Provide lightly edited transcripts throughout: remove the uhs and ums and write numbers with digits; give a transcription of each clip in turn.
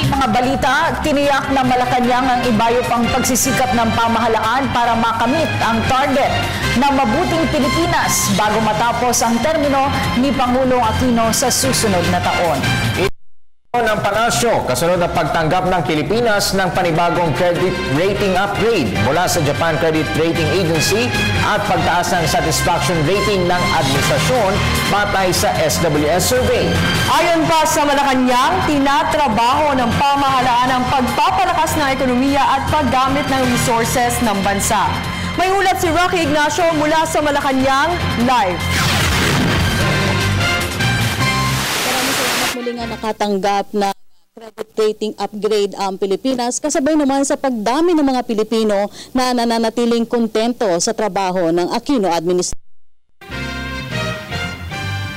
Mga balita, tiniyak na Malacanang ang ibayo pang pagsisikap ng pamahalaan para makamit ang target na mabuting Pilipinas bago matapos ang termino ni Pangulong Aquino sa susunod na taon. Ng Palasyo, kasunod ng pagtanggap ng Pilipinas ng panibagong credit rating upgrade mula sa Japan Credit Rating Agency at pagtaas ng satisfaction rating ng administrasyon batay sa SWS survey. Ayon pa sa Malacanang, tinatrabaho ng pamahalaan ang pagpapalakas ng ekonomiya at paggamit ng resources ng bansa. May ulat si Rocky Ignacio mula sa Malacanang live. Muli nga nakatanggap na credit rating upgrade ang Pilipinas kasabay naman sa pagdami ng mga Pilipino na nananatiling kontento sa trabaho ng Aquino administration.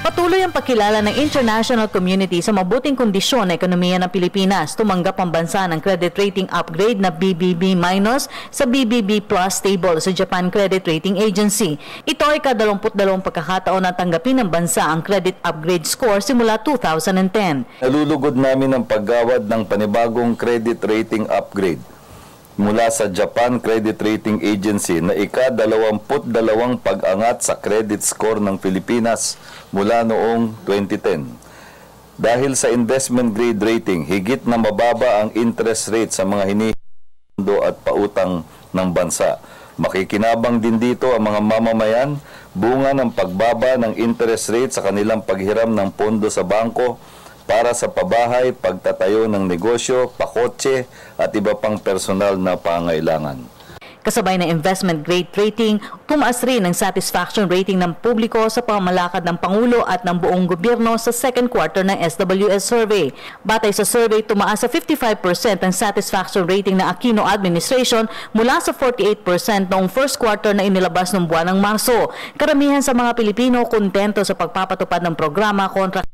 Patuloy ang pagkilala ng international community sa mabuting kondisyon na ekonomiya ng Pilipinas. Tumanggap ang bansa ng credit rating upgrade na BBB- sa BBB Plus stable sa Japan Credit Rating Agency. Ito ay ka-22 pagkakataon na tanggapin ng bansa ang credit upgrade score simula 2010. Nalulugod namin ang paggawad ng panibagong credit rating upgrade mula sa Japan Credit Rating Agency na ika-22 pag-angat sa credit score ng Pilipinas mula noong 2010. Dahil sa investment grade rating, higit na mababa ang interest rate sa mga hinihindo at pautang ng bansa. Makikinabang din dito ang mga mamamayan, bunga ng pagbaba ng interest rate sa kanilang paghiram ng pondo sa bangko para sa pabahay, pagtatayo ng negosyo, pakotse at iba pang personal na pangailangan. Kasabay ng investment grade rating, tumaas rin ang satisfaction rating ng publiko sa pamamalakad ng Pangulo at ng buong gobyerno sa second quarter ng SWS survey. Batay sa survey, tumaas sa 55% ang satisfaction rating ng Aquino administration mula sa 48% noong first quarter na inilabas ng buwan ng Marso. Karamihan sa mga Pilipino kontento sa pagpapatupad ng programa kontra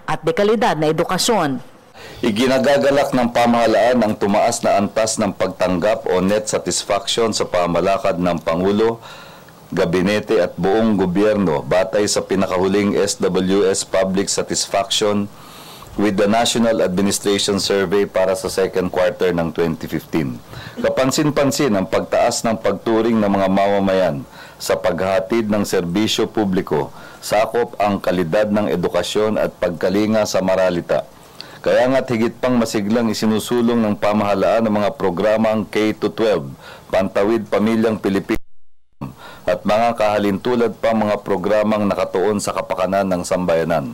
at dekalidad na edukasyon. Iginagagalak ng pamahalaan ang tumaas na antas ng pagtanggap o net satisfaction sa pamamalakad ng Pangulo, Gabinete at buong gobyerno batay sa pinakahuling SWS Public Satisfaction with the National Administration Survey para sa second quarter ng 2015. Kapansin-pansin ang pagtaas ng pagturing ng mga mamamayan sa paghatid ng serbisyo publiko, sakop ang kalidad ng edukasyon at pagkalinga sa moralita. Kaya nga't higit pang masiglang isinusulong ng pamahalaan ng mga programang K-12, Pantawid Pamilyang Pilipino at mga kahalintulad pa mga programang nakatuon sa kapakanan ng sambayanan.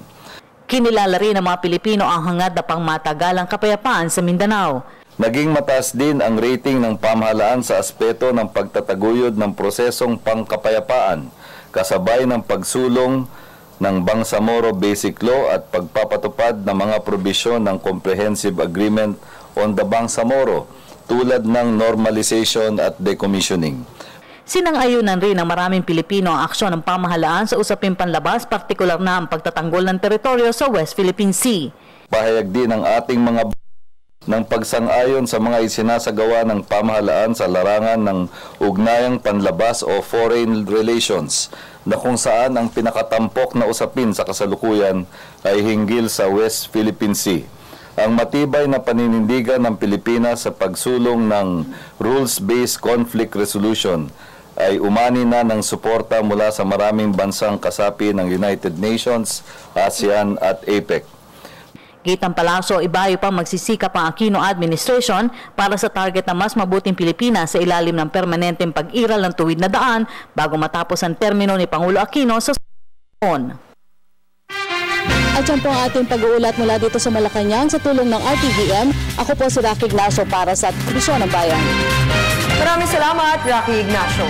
Kinilala rin ng mga Pilipino ang hangad na pangmatagalang kapayapaan sa Mindanao. Naging mataas din ang rating ng pamahalaan sa aspeto ng pagtataguyod ng prosesong pangkapayapaan, kasabay ng pagsulong ng Bangsamoro Basic Law at pagpapatupad ng mga probisyon ng Comprehensive Agreement on the Bangsamoro tulad ng normalization at decommissioning. Sinang-ayunan rin ng maraming Pilipino ang aksyon ng pamahalaan sa usaping panlabas, partikular na ang pagtatanggol ng teritoryo sa West Philippine Sea. Pahayag din ang ating mga ng pagsang-ayon sa mga isinasagawa ng pamahalaan sa larangan ng ugnayang panlabas o foreign relations na kung saan ang pinakatampok na usapin sa kasalukuyan ay hinggil sa West Philippine Sea. Ang matibay na paninindigan ng Pilipinas sa pagsulong ng rules-based conflict resolution ay umani na ng suporta mula sa maraming bansang kasapi ng United Nations, ASEAN at APEC. Gitang Palasyo, ibayo pang magsisikap ang Aquino administration para sa target na mas mabuting Pilipinas sa ilalim ng permanenteng pag-iral ng tuwid na daan bago matapos ang termino ni Pangulo Aquino sa taon. At yan po ang ating pag-uulat mula dito sa Malacanang sa tulong ng RTVM. Ako po si Rocky Ignacio para sa Telebisyon ng Bayan. Maraming salamat, Rocky Ignacio.